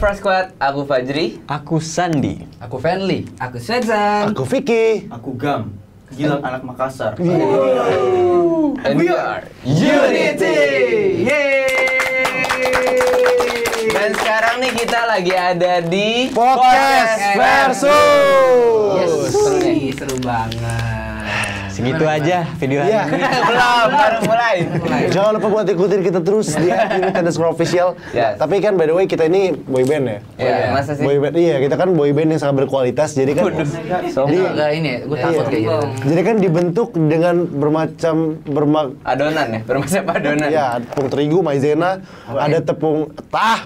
Prasquad, aku Fajri. Aku Sandi. Aku Fenly. Aku Swedzan. Aku Vicky. Aku Gam. Gila anak Makassar. And we are Unity. Dan sekarang nih kita lagi ada di Podcast Versus. Yes, Seru nih. seru banget. Segitu aja video hari Iya. ini. Belum, baru mulai. Jangan lupa buat ikutin kita terus di @unity_official. Yes. Tapi kan by the way kita ini boyband ya. Iya, masa sih? Boyband, iya kita kan boyband yang sangat berkualitas. Jadi kan Sombong. Enggak ini, gue takut kayak gitu. jadi kan dibentuk dengan Adonan ya, bermacam adonan. ya tepung terigu, maizena, ada tepung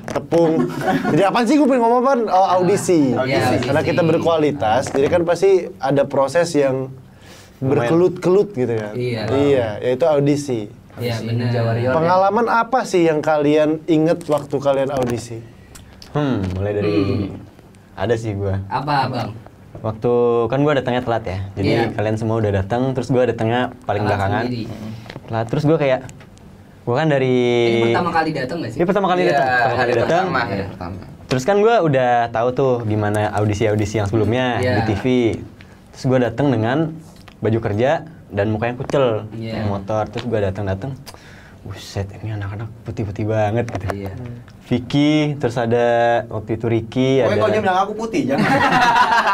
tepung. Jadi apa sih gue pengen ngomong apa? Oh, audisi. Audisi. Karena kita berkualitas, jadi kan pasti ada proses yang berkelut-kelut gitu kan. Iya. Yaitu audisi. Iya benar. Pengalaman apa sih yang kalian inget waktu kalian audisi? Mulai dari ada sih gua. Apa bang? Waktu kan gua datangnya telat ya. Jadi Iya. kalian semua udah datang, terus gua datangnya paling Telat belakangan. sendiri. Telat, terus gua kayak gua kan dari Ini pertama kali datang nggak sih? Ini pertama kali Iya, datang. Pertama kali hari datang. pertama. Terus kan gua udah tahu tuh gimana audisi yang sebelumnya Iya. di TV. Terus gua datang dengan baju kerja dan mukanya kucel, Iya. naik motor. Terus gua datang, buset ini anak-anak putih-putih banget gitu. Iya. Vicky, terus ada waktu itu Ricky, Pokoknya kalau dia ada bilang aku putih, jangan.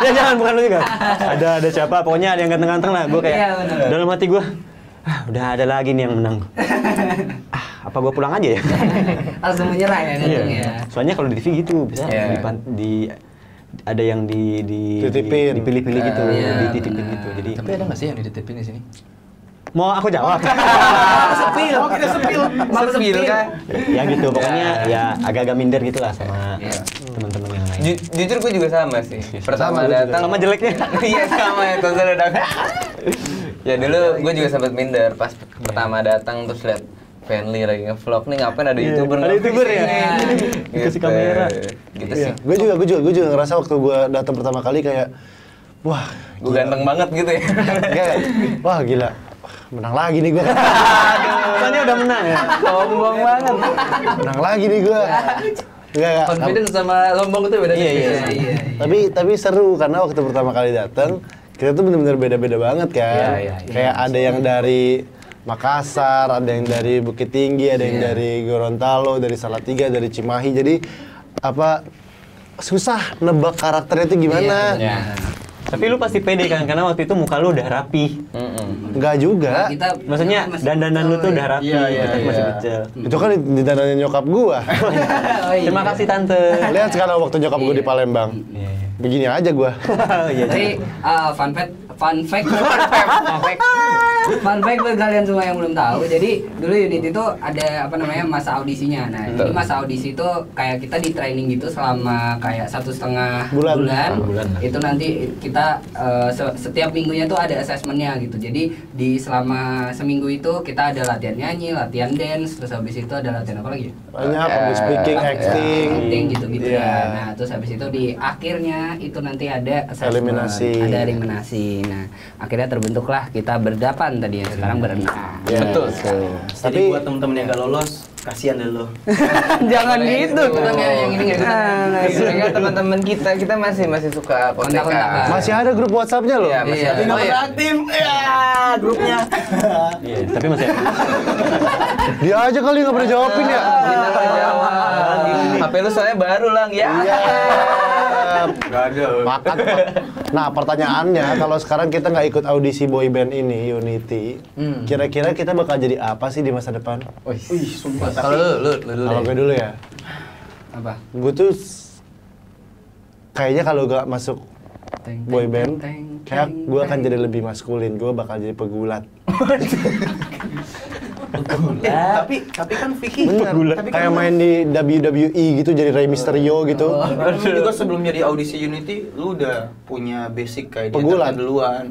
ya jangan, bukan lu juga. Ada siapa? Pokoknya ada yang ganteng-ganteng lah. Gue kayak Iya, bener. dalam hati gue, udah ada lagi nih yang menang. Apa gue pulang aja ya? Langsung menyerah ya datang ya. Soalnya kalau di TV gitu bisa Iya. ada yang Dititipin. dipilih-pilih gitu, Iya, dititipin benar. gitu. Jadi Tapi ada nggak sih yang dititipin di sini? mau aku jawab? Sepil. Oh, kita sepil. Sepil kan? Ya gitu, pokoknya ya agak-agak minder gitu lah sama Iya. teman-teman yang lain. Jujur gue juga sama sih. Pertama Sama, gue datang juga. Sama jeleknya. Iya sama ya, terus ada ya dulu gue juga sempat minder pas pertama datang terus lihat Fenly lagi nge-vlog nih, ngapain ada Iya, YouTuber ada YouTuber ya? Gitu. Dikasih kamera. Gitu Iya. sih. Gue juga ngerasa waktu gue datang pertama kali kayak wah, Gue ganteng banget gitu ya. kayak wah gila. Menang lagi nih gue. Soalnya udah menang ya. Sombong banget. Menang lagi nih gue. Enggak. Confidence sama lombong itu beda. Iya. Tapi seru karena waktu pertama kali datang kita tuh bener-bener beda-beda banget kan. Iya. Kayak ada yang dari Makassar, ada yang dari Bukit Tinggi, ada yang dari Gorontalo, dari Salatiga, dari Cimahi. Jadi apa susah nebak karakternya itu gimana? Iya. Tapi lu pasti pede kan, karena waktu itu muka lu udah rapi. Enggak juga. Kita Maksudnya masih dandanan lu tuh udah rapi, Iya, kita masih iya. kecil. Itu kan ditandanya nyokap gua. Oh, iya. Terima kasih tante. Lihat sekarang waktu nyokap gua di Palembang. Iya. Begini aja gua. Iya. Tapi fun fact buat kalian semua yang belum tahu. Jadi dulu Unity itu ada apa namanya masa audisinya. Nah ini masa audisi itu kayak kita di training gitu selama kayak 1,5 bulan. Itu nanti kita setiap minggunya tuh ada assessmentnya gitu. Jadi di selama seminggu itu kita ada latihan nyanyi, latihan dance, terus habis itu ada latihan apa lagi? Banyak public speaking, acting. Acting gitu-gitu Iya. ya. Nah, terus habis itu di akhirnya itu nanti ada assessment. Eliminasi. Ada eliminasi. Nah, akhirnya terbentuklah kita berdelapan tadi yang sekarang berenam. Iya. Betul. Tapi Tapi buat temen-temen yang gak lolos, kasihan deh lo. Jangan gitu. Kan yang ini nggak Sehingga teman-teman kita masih suka Kontak-kontakan. kontak. masih ada grup WhatsApp-nya loh. Iya, masih Iya. ada. Nggak pernah aktif, ya grupnya. Iya, tapi masih Dia aja kali nggak pernah jawabin ya. HP lu soalnya baru lang ya. Iya. Gak ada. Makan. Nah, pertanyaannya kalau sekarang kita nggak ikut audisi boyband ini Unity, kira-kira kita bakal jadi apa sih di masa depan? Wih, sumpah. Kalau lu dulu Kalau deh. gue dulu ya, Apa? gue tuh kayaknya kalau gak masuk boyband, kayak gue akan jadi lebih maskulin. Gue bakal jadi pegulat. Tapi kan Vicky, Bener. tapi Kayak kan main di WWE gitu, jadi Rey Mysterio gitu. lu juga sebelum jadi audisi Unity, lu udah punya basic kayak Pegulat. di duluan.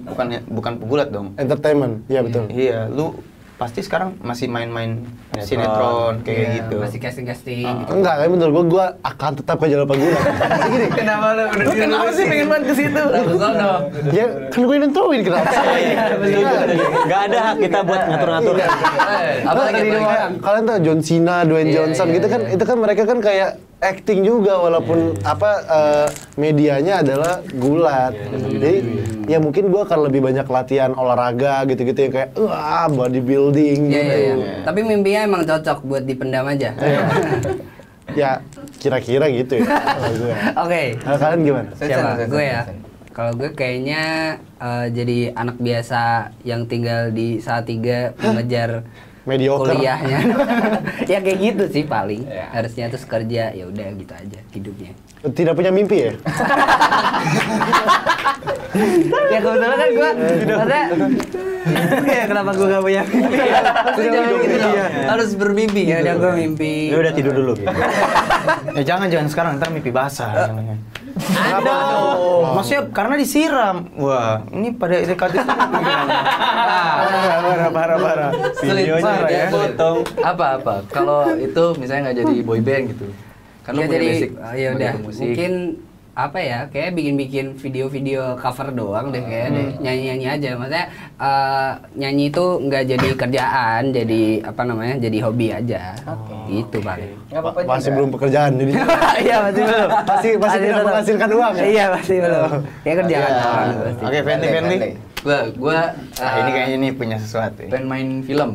Bukan pegulat dong. Entertainment, iya betul. Iya, lu pasti sekarang masih main-main Sinetron. sinetron kayak Iya, gitu. Masih casting gitu. Enggak, tapi menurut gue akan tetap ke jalur pegulat. Masih gini, Kenapa lu udah Lu kenapa sih pengen main ke situ? ya kan gue nentuin kenapa. nggak ada hak kita buat ngatur-ngatur. Apa lagi? Kalian tuh John Cena, Dwayne Johnson gitu kan, itu kan mereka kan kayak acting juga walaupun medianya adalah gulat. Jadi ya mungkin gue akan lebih banyak latihan olahraga gitu-gitu yang kayak bodybuilding Iya, gitu. iya. Tapi mimpinya emang cocok buat dipendam aja. Ya kira-kira gitu ya kalau gue. Oke. Kalau kalian gimana? Siapa? Gue ya. Kalau gue kayaknya jadi anak biasa yang tinggal di Salatiga mengejar Mediocre. kuliahnya. Ya kayak gitu sih paling. Ya. Harusnya terus kerja, ya udah gitu aja hidupnya. Tidak punya mimpi ya? Ya kebetulan kan gue maksudnya ya kenapa gue gak punya mimpi? Harus bermimpi. Ya udah gue mimpi. Ya udah tidur dulu. Ya jangan sekarang, ntar mimpi basah. Maksudnya karena disiram. Wah, ini pada dekat itu. Parah. Videonya Parah ya. potong. Apa? Kalau itu misalnya nggak jadi boy band gitu. Kan lu Ya punya jadi basic ya udah sebagai pemusik. mungkin apa ya kayak bikin video-video cover doang deh kayak deh nyanyi-nyanyi aja maksudnya nyanyi itu nggak jadi kerjaan jadi apa namanya jadi hobi aja gitu paling. Nggak apa-apa juga. Masih belum pekerjaan jadi. Iya masih belum Masih tidak tetap. menghasilkan uang ya? Iya masih belum kayak kerjaan orang pasti. Oke, Fendi. Gua Ini kayaknya ini punya sesuatu. pengen main film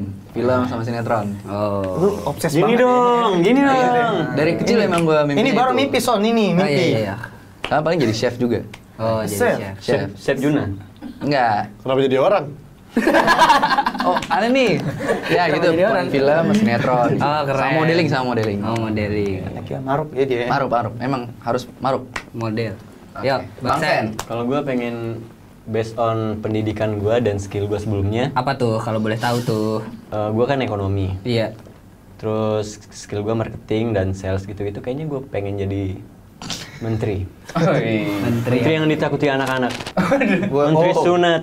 sama sinetron. Oh Obses Gini dong. Dari kecil emang gua mimpi. Ini baru mimpi Son, ini Oh, mimpi. iya. Sama paling jadi chef juga. Oh jadi chef. Chef. Chef Juna. Enggak. Kenapa jadi orang? Oh, ada nih. Ya gitu, jadi orang? main film, sinetron. Oh, keren. Sama modeling. Oh modeling Kira maruk ya dia. Marup. Emang harus marup. model. Oke. Yuk Bang Sen. Kalau gue pengen based on pendidikan gue dan skill gue sebelumnya, Apa tuh kalau boleh tahu tuh? gue kan ekonomi. Iya. Terus skill gue marketing dan sales gitu-gitu. Kayaknya gue pengen jadi menteri. Oh, iya. Menteri. Menteri yang ditakuti anak-anak. Menteri sunat.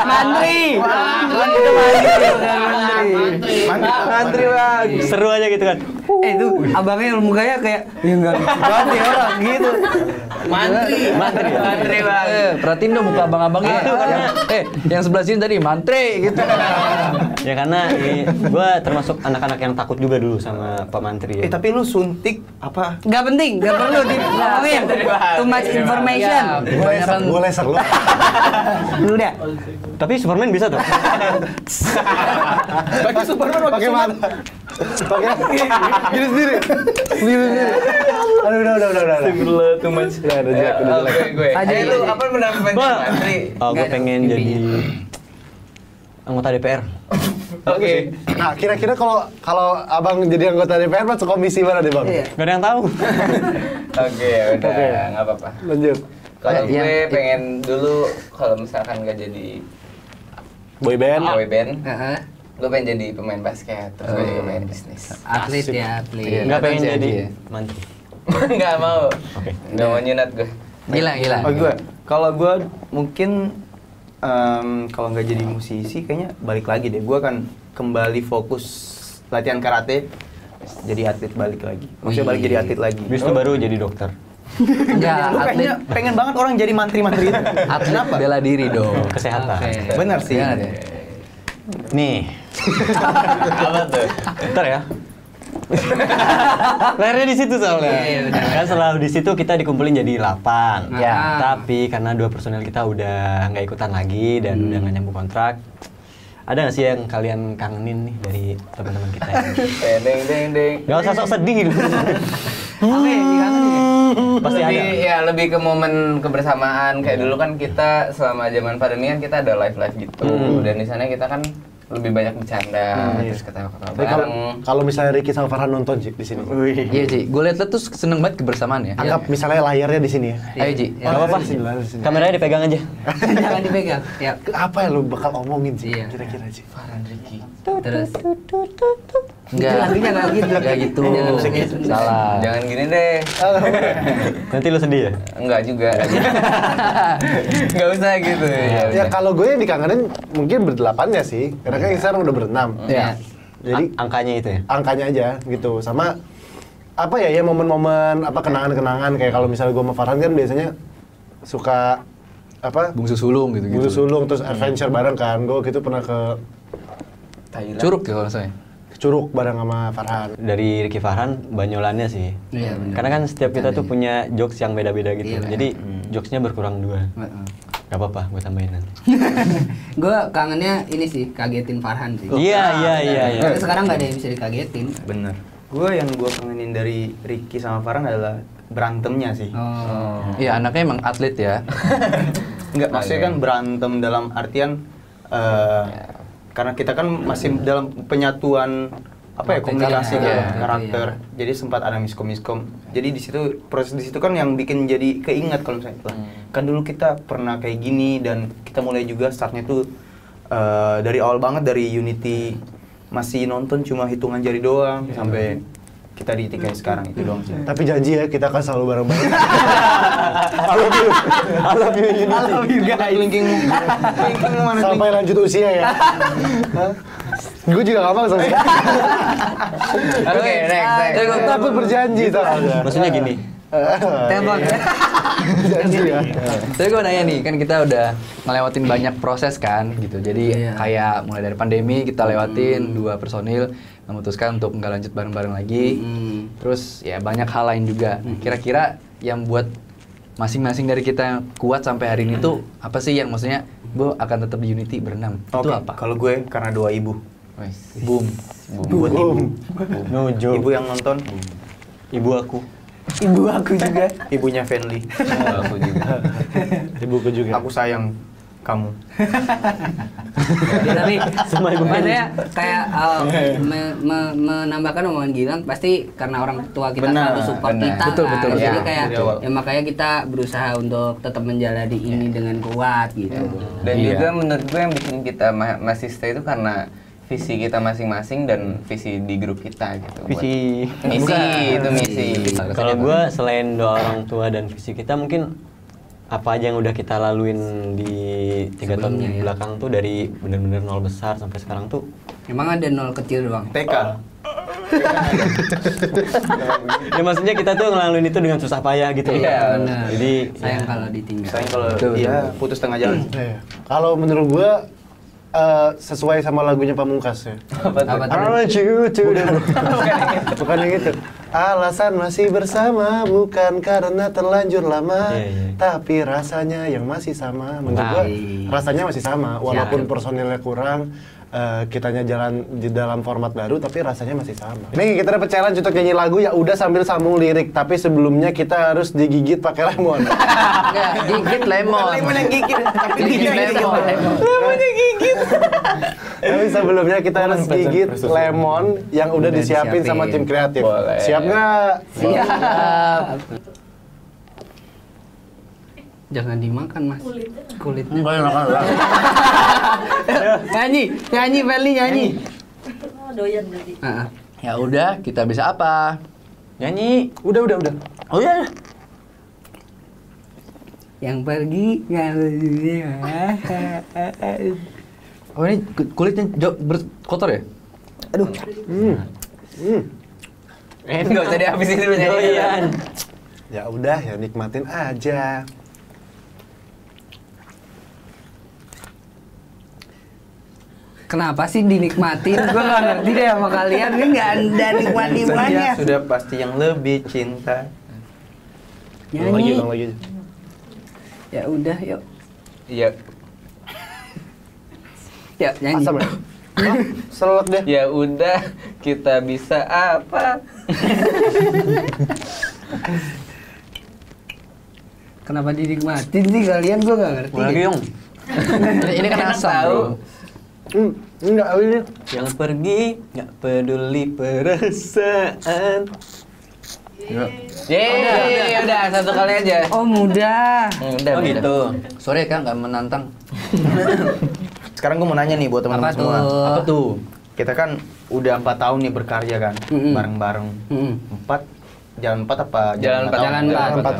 Mantri. Mantri bang. Seru aja gitu kan. Itu abangnya mukanya kayak ya enggak lucu banget ya orang gitu. Mantri bang. Perhatiin dong muka abang-abangnya. Yang sebelah sini tadi mantri gitu. Ya karena gue termasuk anak-anak yang takut juga dulu sama Pak Mantri ya. Tapi lu suntik apa? Enggak penting, enggak perlu ngomongin. Too much information. Gue leser lu. Lu dah. Tapi Superman bisa tuh. Pakai Superman Pakai mata. Pakai gini sendiri. Aduh, udah. Too much. Udah jelek, udah jelek. Oke, gue. Aja, Lu aja. apa benar pengen jadi menteri? Oh, gue Nggak ada pengen mimpinya. jadi anggota DPR. Oke. Nah, kira-kira kalau abang jadi anggota DPR masuk komisi mana deh bang? Iya. Gak ada yang tahu. Oke, udah, Oke. nggak apa-apa. Lanjut. Kalau Yang- gue pengen dulu kalau misalkan nggak jadi Boyband. boyband, Heeh. gue pengen jadi pemain basket, terus gue juga main bisnis. Atlet ya, atlet. Iya. Gak pengen Sih, jadi Haji ya. mantri. Nggak mau. Oke. Nggak mau nyunat gue. Gila. Oh gue, kalau gue mungkin kalau nggak jadi musisi, kayaknya balik lagi deh. Gue akan kembali fokus latihan karate, jadi atlet balik lagi. Maksudnya balik jadi atlet lagi. Habis itu baru jadi dokter. Enggak, Lu atlet kayaknya pengen banget orang jadi mantri-mantri itu. atlet bela diri dong. Kesehatan. Oke. Bener sih. Jangan ya. Nih. Apa tuh? Bentar ya. Lahirnya di situ soalnya. Iya, benar. Kan selalu di situ kita dikumpulin jadi 8. Ya. Tapi karena 2 personel kita udah nggak ikutan lagi dan udah nggak nyambung kontrak. Ada nggak sih yang kalian kangenin nih dari teman-teman kita? Deng. Gak usah sok sedih. Oke, Pasti ada. Lebih ke momen kebersamaan kayak dulu kan kita selama zaman pandemi kan kita ada live gitu dan di sana kita kan lebih banyak bercanda terus ketawa-ketawa Tapi kalau bareng. kalau misalnya Ricky sama Farhan nonton Ci, di sini. Iya, Ci. Gue liat tuh seneng banget kebersamaan ya. Anggap misalnya layarnya di sini ya. Ayo, Ci. Ya. Gak apa-apa. Di sini, di sini. Kameranya dipegang aja. Jangan dipegang. Ya. Apa yang lu bakal omongin sih? Iya. Kira-kira sih. Farhan Ricky. Terus Enggak. lagunya nggak gitu. Enggak gitu. Jangan gitu. Salah. Jangan gini deh. Nanti lu sedih ya? Enggak juga. Enggak usah gitu. Ya kalau gue yang dikangenin mungkin berdelapan ya sih. Karena kan sekarang udah berenam. Iya. Jadi Angkanya itu ya? angkanya aja gitu. Sama apa ya momen-momen apa kenangan-kenangan kayak kalau misalnya gue sama Farhan kan biasanya suka apa Bungsu sulung gitu-gitu. bulu sulung terus adventure bareng kan. Gue gitu pernah ke Thailand. Curug ya kalau saya. Curug bareng sama Farhan. Dari Ricky Farhan banyolannya sih. Iya, benar. Karena kan setiap kita tuh punya jokes yang beda-beda gitu. Iya, benar. Jadi jokesnya berkurang 2. Gak apa-apa, gue tambahin nanti. Gue kangennya ini sih, kagetin Farhan sih. Iya. Tapi sekarang nggak ada yang bisa dikagetin. Bener. Yang gue kangenin dari Ricky sama Farhan adalah berantemnya sih. Oh. Iya, anaknya emang atlet ya. Enggak, maksudnya kan berantem dalam artian karena kita kan masih dalam penyatuan komunikasi karakter. Jadi sempat ada miskom. Jadi di situ proses di situ kan yang bikin jadi keinget kalau misalnya kan dulu kita pernah kayak gini dan kita mulai juga startnya tuh dari awal banget dari Unity masih nonton cuma hitungan jari doang sampai kita di titik kayak sekarang itu doang sih. Tapi janji ya kita akan selalu bareng-bareng. I love you guys. Linking mana? Sampai lanjut usia ya. Gue juga gampang sama. Oke, next. Gue takut berjanji tau. Maksudnya gini, Tembak ya. Janji ya. Tapi gue nanya nih, kan kita udah ngelewatin banyak proses kan gitu. Jadi Iya. kayak mulai dari pandemi kita lewatin 2 personil memutuskan untuk nggak lanjut bareng-bareng lagi. Terus ya banyak hal lain juga. Kira-kira yang buat masing-masing dari kita yang kuat sampai hari ini tuh apa sih yang maksudnya gue akan tetap di Unity berenam? Itu Oke, apa? kalau gue karena 2 ibu. Boom. Buat ibu. Nuju. Ibu yang nonton. Ibu aku. Ibu aku juga. Ibunya Fenly. Aku juga. Ibuku juga. Aku sayang kamu. Tapi Semua ibu maksudnya kayak menambahkan omongan Gilang pasti karena orang tua kita Benar, selalu support benar. kita Betul, kan. betul, Jadi betul. kayak Dari awal. ya makanya kita berusaha untuk tetap menjalani ini dengan kuat gitu. Dan Iya. juga menurut gue yang bikin kita masih stay itu karena visi kita masing-masing dan visi di grup kita gitu. Visi. Misi. Kalau gue selain doa orang tua dan visi kita mungkin apa aja yang udah kita laluin di 3 tahun Sebelumnya ya. belakang tuh dari bener-bener 0 besar sampai sekarang tuh Emang ada 0 kecil doang. TK. ya maksudnya kita tuh ngelaluin itu dengan susah payah gitu. Iya, benar. Jadi Sayang ya, kalau ditinggal. Sayang kalau Betul, dia putus tengah jalan. Iya. Kalau menurut gue sesuai sama lagunya Pamungkas ya. Apa tuh? I want you to bukan yang itu. Alasan masih bersama bukan karena terlanjur lama, Iya. tapi rasanya yang masih sama. Menurut Nah. gua rasanya masih sama, walaupun personilnya kurang, kitanya jalan di dalam format baru, tapi rasanya masih sama. Nih kita dapat challenge untuk nyanyi lagu ya udah sambil sambung lirik, tapi sebelumnya kita harus digigit pakai lemon. Enggak, gigit lemon. Lemon yang gigit. Tapi Gigit lemon. Tapi sebelumnya kita harus gigit lemon yang udah disiapin sama tim kreatif. Boleh. Siap nggak? Siap. Jangan dimakan, Mas. Kulitnya. Nyanyi, Feli nyanyi. Oh, doyan berarti. Heeh. Ya udah, kita bisa apa? nyanyi. Udah. Oh iya. Yang pergi Oh ini kulitnya kotor ya? Aduh. Enggak usah dihabisin dulu nyanyi. Doyan. Ya udah, ya nikmatin aja. Kenapa sih dinikmatin? Gue gak ngerti deh sama kalian. Ini gak ada nikmat-nikmatnya. Sudah pasti yang lebih cinta. Nyanyi. Ulang lagi. Ya udah, yuk. Iya. Ya, nyanyi. Asam ya? Hah? Selot deh. Ya udah, kita bisa apa? Kenapa dinikmatin sih kalian? Gue gak ngerti. Lagi deh. Yong. Ini kan asam bro. Enggak, ini. Yang pergi nggak peduli perasaan. Yeay, udah satu kali aja. Oh mudah. Udah, Oh udah. gitu. Sorry kan nggak menantang. Sekarang gue mau nanya nih buat teman-teman Apa semua. tuh? Apa tuh? Kita kan udah 4 tahun nih berkarya kan, bareng-bareng. 4 jalan 4 apa Jalan 4 Jalan empat.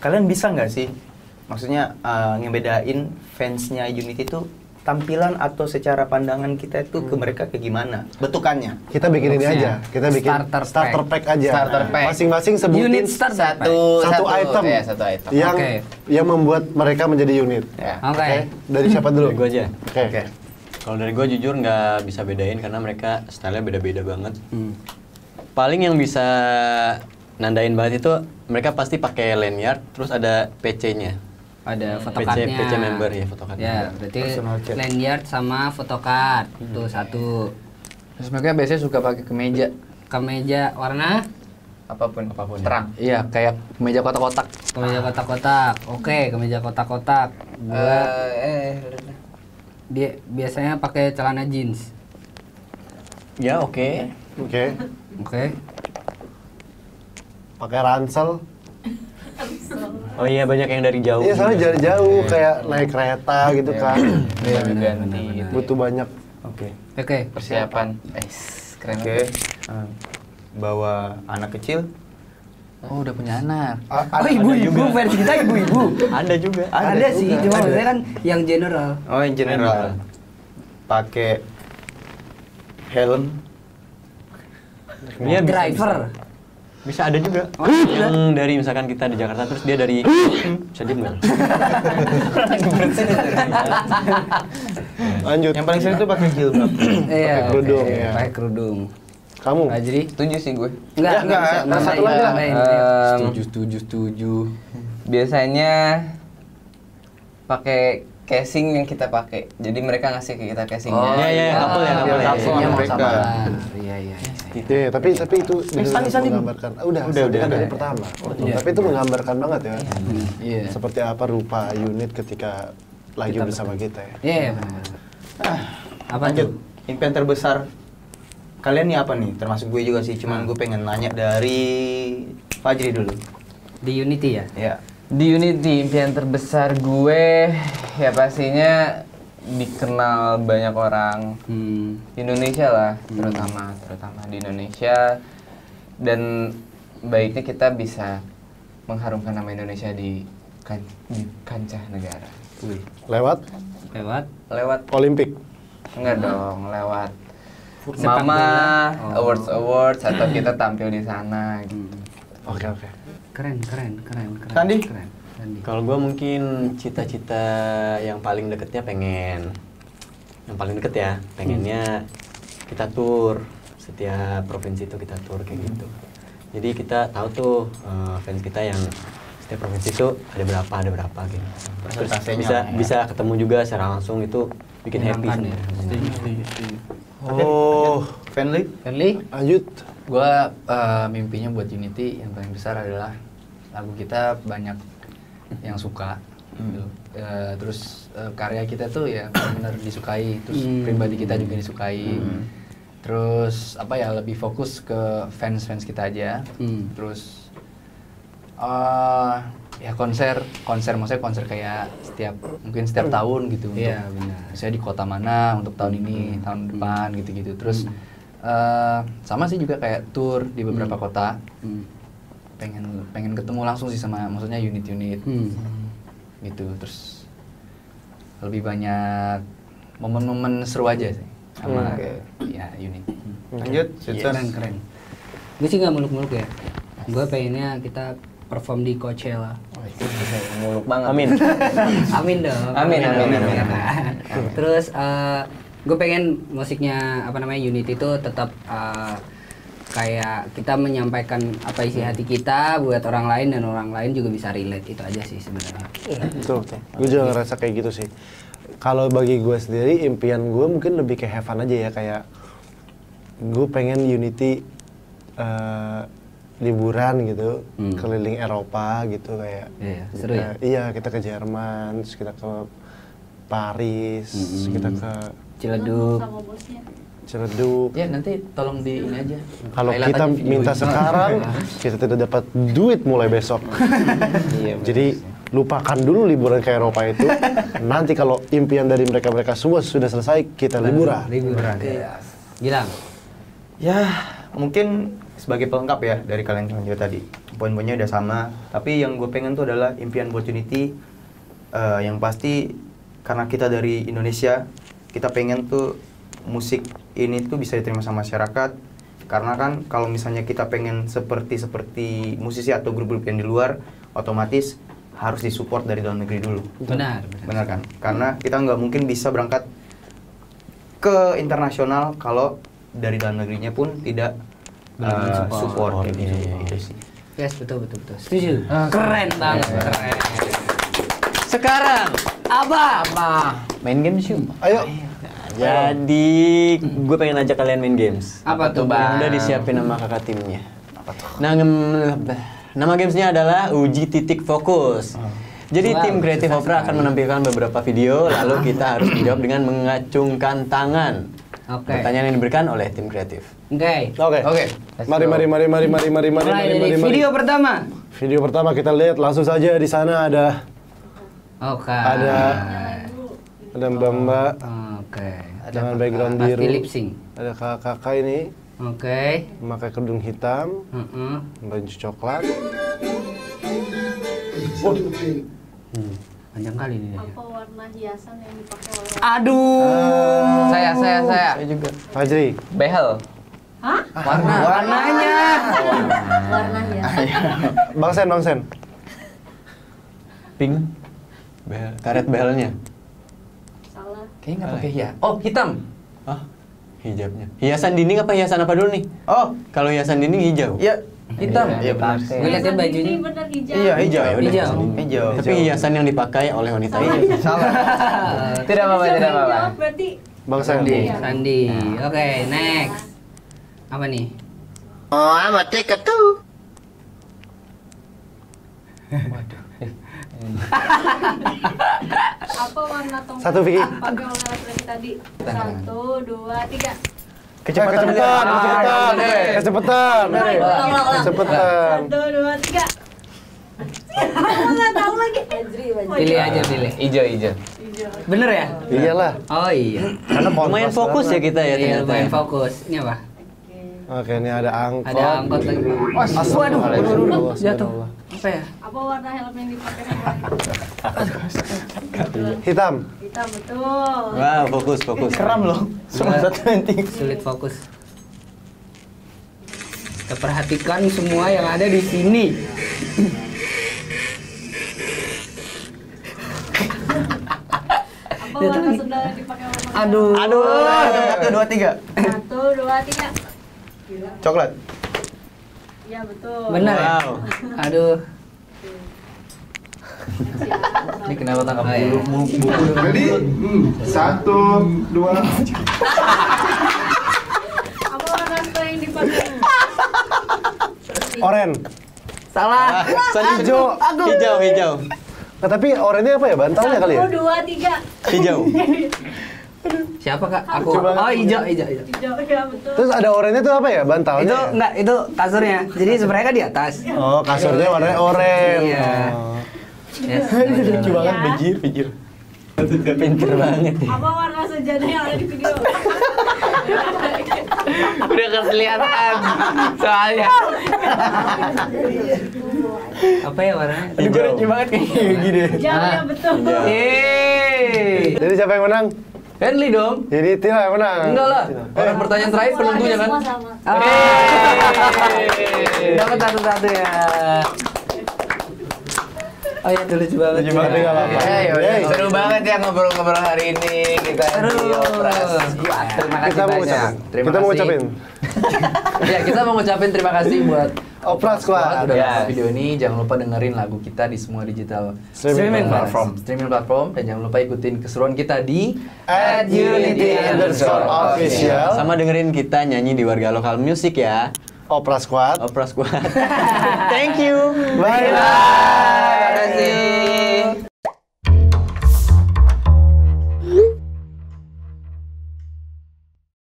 Kalian bisa nggak sih, maksudnya ngebedain fansnya Unity itu tampilan atau secara pandangan kita itu ke mereka kayak gimana? Bentukannya. Kita bikin ini aja. Kita bikin Starter pack aja. Starter pack. Masing-masing sebutin Unit starter satu item. Ya, satu item. Yang Oke. yang membuat mereka menjadi unit. Ya. Oke. Dari siapa dulu? Gue aja. Oke. Kalau dari gue jujur nggak bisa bedain karena mereka stylenya beda-beda banget. Paling yang bisa nandain banget itu mereka pasti pakai lanyard, terus ada PC-nya. Ada photocardnya. PC member ya, photocard. Ya, berarti Personal chat. lanyard sama photocard. Itu satu. Terus mereka biasanya suka pakai kemeja. Kemeja warna apapun Apapun. terang. Iya, kayak kemeja kotak-kotak. kemeja kotak-kotak. Oke, kemeja kotak-kotak. Gua dia biasanya pakai celana jeans. Ya oke. Oke. Oke. Pakai ransel. Oh iya banyak yang dari jauh. Iya, soalnya juga. dari jauh kayak naik kereta gitu kan. Iya, ganti gitu. Butuh banyak. Oke. Oke. Persiapan. Keren. Oke. Bawa anak kecil. Oh, udah punya anak. Oh, ibu-ibu versi kita ibu-ibu. Ada juga. Ada sih, cuma maksudnya kan yang general. Oh, yang general. Pakai helm. Iya, bisa, Driver. Bisa ada juga. Yang dari misalkan kita di Jakarta terus dia dari bisa diem nggak? Lanjut. Yang paling sering tuh pakai jilbab. Iya, Pakai kerudung, oke. ya. Pakai kerudung. Kamu? Ajri? Setuju sih gue. Enggak bisa. Nah, satu lagi lah. Setuju. Biasanya pakai casing yang kita pakai. Jadi mereka ngasih ke kita casingnya. Iya, couple ya, couple ya. Casingnya Iya, mereka. Iya, iya. Iya, tapi itu Sandi. menggambarkan. Udah dari pertama. Tapi itu menggambarkan banget ya. Iya. Seperti apa rupa unit ketika lagi bersama kita ya. Iya, benar. Apa Lanjut. tuh? Impian terbesar kalian nih apa nih? Termasuk gue juga sih. Cuman gue pengen nanya dari Fajri dulu. Di Unity ya? Ya. Di Unity impian terbesar gue ya pastinya dikenal banyak orang Indonesia lah, terutama di Indonesia, dan baiknya kita bisa mengharumkan nama Indonesia di kancah negara. Lewat Lewat Olimpik. enggak dong, lewat Sepak Mama bola. Oh. awards atau kita tampil di sana gitu. Oke. Keren. Sandi? Keren. Sandi. Kalau gue mungkin cita-cita yang paling deketnya pengennya kita tur setiap provinsi itu kita tur kayak gitu. Jadi kita tahu tuh fans kita yang setiap provinsi itu ada berapa gitu. Terus Persentasenya. bisa ketemu juga secara langsung itu bikin happy Menyenangkan ya. sebenarnya. Oh, Friendly? lanjut. Gua mimpinya buat Unity yang paling besar adalah lagu kita banyak yang suka. Gitu. Terus karya kita tuh ya benar disukai, terus pribadi kita juga disukai. Terus apa ya, lebih fokus ke fans kita aja. Terus ya konser maksudnya konser kayak setiap tahun gitu. Iya, untuk, benar. misalnya di kota mana untuk tahun ini, tahun depan gitu-gitu. Terus sama sih juga kayak tour di beberapa kota. Pengen ketemu langsung sih sama maksudnya unit-unit gitu. Terus lebih banyak momen-momen seru aja sih sama ya unit. Lanjut, Sultan. Keren. Gue sih nggak muluk-muluk ya. Gue pengennya kita perform di Coachella. Muluk banget. Amin. Amin dong. Amin. Terus gue pengen musiknya Unity itu tetap kayak kita menyampaikan apa isi hati kita buat orang lain dan orang lain juga bisa relate. Itu aja sih sebenarnya. Betul. Gue juga ngerasa kayak gitu sih. Kalau bagi gue sendiri, impian gue mungkin lebih kayak have fun aja ya. Kayak gue pengen Unity liburan gitu, keliling Eropa gitu kayak. Iya, seru ya? Iya, kita ke Jerman, terus kita ke Paris, terus kita ke Ciledug. Sama bosnya. Ciledug. Ya nanti tolong di ini aja. Kalau Highlight kita aja video minta ini. sekarang, kita tidak dapat duit mulai besok. Jadi lupakan dulu liburan ke Eropa itu. Nanti kalau impian dari mereka semua sudah selesai, kita liburan. Liburan. Gilang. Ya, mungkin sebagai pelengkap ya dari kalian juga tadi. Poin-poinnya udah sama, tapi yang gue pengen tuh adalah impian buat Unity yang pasti karena kita dari Indonesia, kita pengen tuh musik ini tuh bisa diterima sama masyarakat. Karena kan kalau misalnya kita pengen seperti musisi atau grup-grup yang di luar, otomatis harus disupport dari dalam negeri dulu. Benar. Benar kan? Karena kita nggak mungkin bisa berangkat ke internasional kalau dari dalam negerinya pun tidak support kayak gitu. Itu sih. Yes, betul. Setuju. Keren banget, keren. Sekarang Apa? main games yuk. Ayo. Jadi gue pengen ajak kalian main games. Apa tuh, Yang Bang? udah disiapin sama kakak timnya. Nama gamesnya adalah Uji Titik Fokus. Jadi Wow, tim Creative susah Opera akan sekali. menampilkan beberapa video, lalu kita harus menjawab dengan mengacungkan tangan. Oke. Pertanyaan yang diberikan oleh tim kreatif. Oke. Oke. Mari. Mulai dari video pertama. Video pertama kita lihat langsung saja di sana ada Oke. ada Mbak. Oke. Dengan background Pasti biru. lip sync. Ada kakak ini Oke. memakai kerudung hitam, Heeh. baju coklat. Panjang kali ini. Apa warna hiasan yang dipakai oleh Aduh. Saya. juga. Fajri. Behel. Hah? Warnanya. Warna hiasan. Bang Sen. Pink. Karet behelnya. Salah. Kayaknya nggak pakai ya. Oh, hitam. Ah, hijabnya. Hiasan dinding apa hiasan apa dulu nih? Oh, Kalau hiasan dinding hijau. iya. Hitam. Iya benar. Gue liatnya bajunya. Ini bener hijau. Iya, hijau ya udah. Hijau. Hijau. Tapi hiasan yang dipakai oleh wanita Salah. ini. Salah. Tidak apa-apa, Siapa tidak yang apa-apa. jawab berarti Bang Sen. Sandi. Oke, next. Apa nih? apa warna tongkat Satu, Vicky. yang dipakai oleh laki-laki tadi? 1, 2, 3. Kecepatan. Kecepatan. 1, 2, 3. Aku nggak tahu lagi. Pilih aja, pilih. Ijo. Hijau. Bener ya? Iyalah. Oh iya. Karena Lumayan kontras fokus ya banget. kita ya Iya, ternyata. lumayan ya. fokus. Ini apa? Oke, ini ada angkot. Ada angkot lagi. Waduh, Jatuh. Apa ya? Apa warna helm yang dipakai? Hitam. Hitam, betul. Wow, fokus. Keram loh. Cuma satu nanti. Sulit fokus. Kita perhatikan semua yang ada di sini. Apa warna sendal yang dipakai oleh manusia? Aduh. 1, 2, 3. 1, 2, 3. Gila. Coklat. Iya, betul. Bener ya? Wow. Aduh. Ini kenapa tangkap Oh, iya. bulu buku dengan Jadi, mulut? 1, 2, Apa warna spray yang dipakai? Oren. Salah. Hijau. Hijau. Nah, tapi orennya apa ya? Bantalnya kali ya? 1, 2, 3. Hijau. Siapa kak? Aku. Oh hijau. Hijau, ya betul. Terus ada orennya tuh apa ya? Bantalnya. Itu ya? enggak, itu kasurnya. Jadi sebenarnya kan di atas. Oh, kasurnya warnanya oren. Iya. Oh. Yes. Lucu banget, bejir. Pinter banget. Apa warna sejadah yang ada di video? Udah kelihatan. Soalnya. Apa ya warnanya? Aduh, gue lucu banget kayak gini. Hijau, ya betul. Yeay. Jadi siapa yang menang? Henley dong. Jadi Tira yang menang. Enggak lah. Orang pertanyaan terakhir penentunya kan. Semua sama. Dapat satu-satu ya. Oh iya, itu lucu banget. Lucu banget, nggak apa-apa. Hey. Seru banget ya ngobrol-ngobrol hari ini kita Seru. di Opras. Wah, terima kasih Kita mau banyak. ngucapin. Terima Kita mau kasih. ngucapin. Ya, kita mau ngucapin terima kasih buat Opras Squad. udah Yes. nonton video ini. Jangan lupa dengerin lagu kita di semua digital Streaming streaming platform dan jangan lupa ikutin keseruan kita di @unity_official. Sama dengerin kita nyanyi di Warga Lokal Music ya. Opras Squad. Opera Squad. Thank you. Bye.